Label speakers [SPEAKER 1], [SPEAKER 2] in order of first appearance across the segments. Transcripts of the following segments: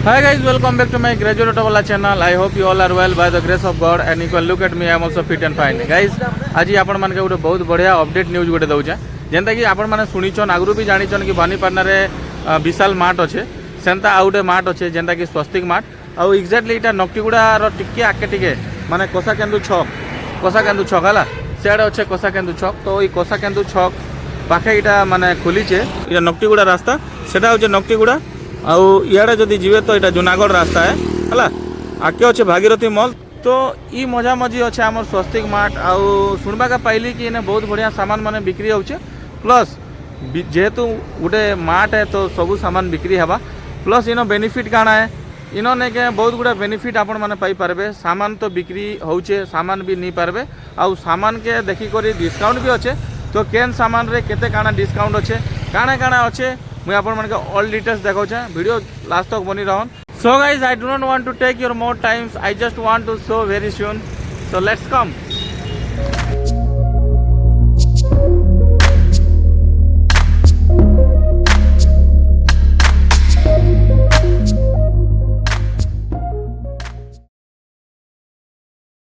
[SPEAKER 1] Hi guys, welcome back to my graduate Otobola channel. I hope you all are well by the grace of God and you can look at me. I am also fit and fine. Guys, आज आपण मान के बहुत बढ़िया update news गोटे दउछे जेंता कि आपण माने सुनिछन आगु भी जानिछन कि भवानीपाटना रे विशाल मार्ट अच्छे सेंता आउटे मार्ट अच्छे जेंता कि स्वस्तिक मार्ट आउ एक्जाक्टली इटा नक्टिगुड़ा रो टिके आके टिके माने कोसाकेंदु छक हला सियाडे अच्छे कोसाकेंदु छक तो ई कोसाकेंदु छक पाखे इटा माने खोलीचे इटा नक्टिगुड़ा रास्ता सेटा होचे नक्टिगुड़ा आउ इयाडे जदि जीवे तो यहाँ जूनागढ़ रास्ता है हला आगे अच्छे भागीरथी मॉल तो ई मजा मजी अच्छे आम स्वस्तिक मार्ट आउ शुणवा का पाइली कि इन्हें बहुत बढ़िया सामान माने बिक्री होचे प्लस जेहेतु गोटे मार्ट है तो सबू सामान बिक्री हवा प्लस इनो बेनिफिट काना है इनो ने के बहुत गुड़ा बेनिफिट आपण माने पाई पारबे सामान तो बिक्री होचे सामान भी नहीं पारबे आउ सामान के देखी करी डिस्काउंट भी अच्छे तो केन सामान रे केते काना डिस्काउंट अच्छे काना अच्छे मुझे आपण मन के ऑल डिटेल्स देखौछे वीडियो लास्ट तक बनी रहन so guys I do not want to take your more times I just want to show very soon so let's come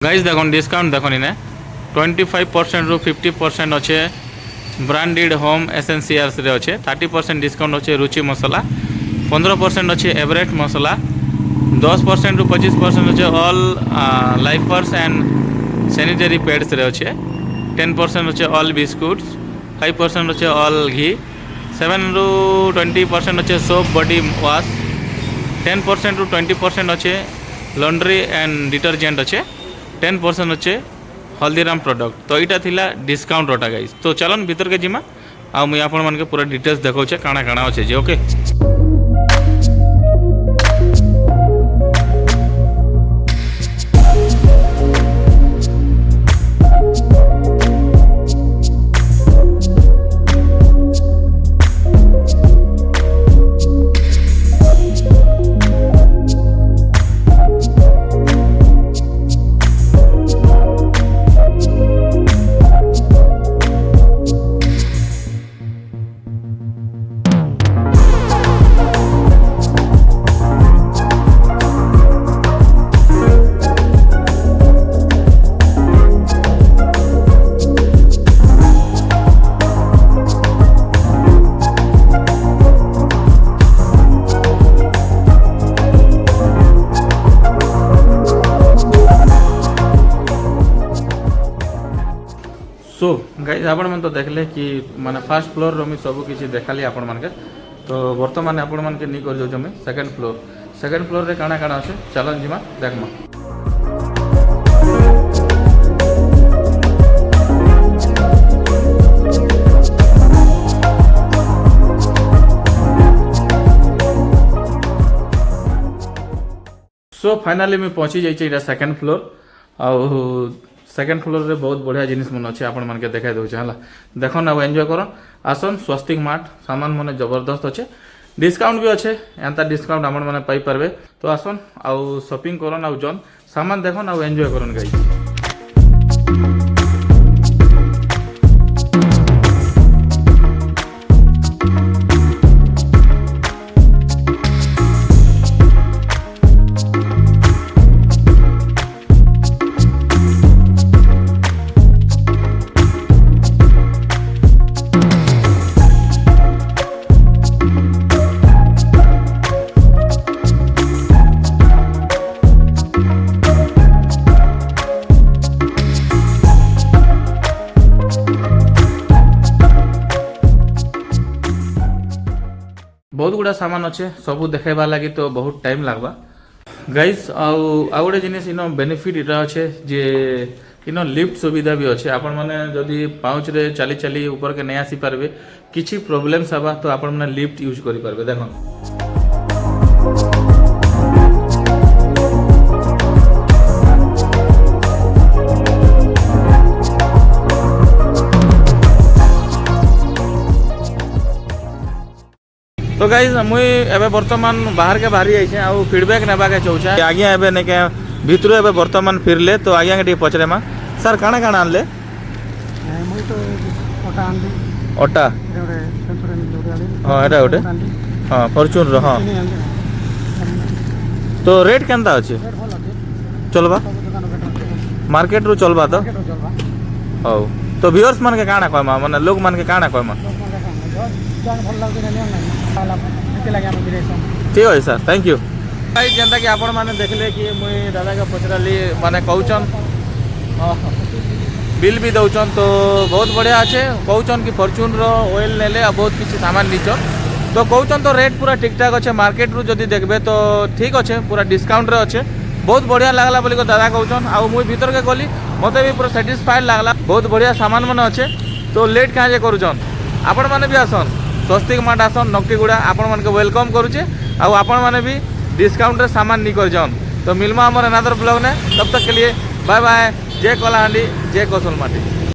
[SPEAKER 1] guys देखो डिस्काउंट देखो इने 25% रु 50% अच्छे ब्रांडेड होम एसेंशियल्स रे अच्छे 30% डिस्काउंट अच्छे रुचि मसला 15% अच्छे एवरेट मसला 10% रु 25% अच्छे all lifers and sanitary pads रे अच्छे 10% अच्छे ऑल बिस्कुट्स 5% अच्छे ऑल घी 7 रु 20% अच्छे सोप बॉडी वॉश 10% रु 20% अच्छे लॉन्ड्री एंड डिटर्जेंट अच्छे 10% अच्छे हल्दीराम प्रोडक्ट तो यहाँ थिला डिस्काउंट रोटा गाइस तो चलन भीतर के जिमा आ मुझे आपण मन के पूरा डिटेल्स देखौछे काना काना अच्छे जे ओके सो गाइस आपण मन तो देखले कि माने फर्स्ट फ्लोर रो मी सब किछि देखाली आपण मन के तो वर्तमान आपण मन के नी कर जो मैं सेकंड फ्लोर रे काना काना আছে चलन जिमा देखमा सो फाइनली मैं पहुंची जाइए इटा सेकंड फ्लोर आउ सेकंड फ्लोर रे बहुत बढ़िया जिनिस मन अच्छे आपण मन के देखा दउछे हला देखो ना एंजॉय करो आसन स्वस्तिक मार्ट सामान माने जबरदस्त अच्छे डिस्काउंट भी अच्छे एंता डिस्काउंट आपण माने पाई परबे तो आसन आउ शॉपिंग करन आउ जन सामान देखो ना एंजॉय करन गाइस बहुत गुड़ा सामान अच्छे सबू देखेबा लगी तो बहुत टाइम लगवा गाइस आउ गोटे जिनिस इन बेनिफिट इटा अच्छे जे इन लिफ्ट सुविधा भी अच्छे आपण माने जदि पाउच रे चली चली ऊपर के नहीं आसी पारबे किछि प्रॉब्लम्स हबा तो आपण माने लिफ्ट यूज करि पारबे देखो तो गाइज मुई एबे वर्तमान बाहर के बाहरी आइछे आ फीडबैक नेबा के चाहूछे आज्ञा एबे ने के भितरु एबे वर्तमान फिरले तो आज्ञा के पचरे मा सर काना काना आनले मुई तो ओटा आनले ओटा हां एटा ओटे हां फॉर्च्यून रो हां तो रेट केनता अच्छे
[SPEAKER 2] ରେଟ୍ ଭଲ ଅଛି
[SPEAKER 1] चलबा
[SPEAKER 2] ସବୁ ଦୋକାନ ରେଟ୍
[SPEAKER 1] मार्केट रू चलबा तो
[SPEAKER 2] ମାର୍କେଟରୁ ଚଲବା
[SPEAKER 1] हौ तो व्यूअर्स मन के काଣା कहमा माने लोग मन के काଣା कहमा
[SPEAKER 2] ଲୋକମାନେ କାମ ଯାହା ଭଲ ଲାଗୁଛି ନା ନିଅ ନାହିଁ ଖାଇଲା ଏମିତି ଲାଗି ଆମେ ବିରେଇସନ୍
[SPEAKER 1] ठीक है सर थैंक यू भाई जेनता कि आपण माने देखले कि मुई दादा के पचराली माने कहउचन बिल भी दउचन तो बहुत बढ़िया अच्छे कहउचन कि फॉर्च्यून रो ऑयल नेले आ बहुत किसी सामान नीचन तो कहउचन तो रेट पूरा ठीक ठाक अच्छे मार्केट रू जदी देखबे तो ठीक अच्छे पूरा डिस्काउंट रे अच्छे बहुत बढ़िया लागला बोली को दादा कहउचन आ मुई भीतर के गली मते भी पूरा सैटिस्फाइड लागला बहुत बढ़िया सामान मन अच्छे तो लेट काहे जे करूचन आपण माने भी आसन स्वस्तिक मार्ट आसन नक्टिगुड़ा आपण मन के वेलकम करूचे आ आपण माने भी डिस्काउंट रे सामान नहीं कर जान तो मिलमा हमर अनदर ब्लॉग ने तब तक के लिए बाय बाय जय कलाहांडी जय कौशल माटी।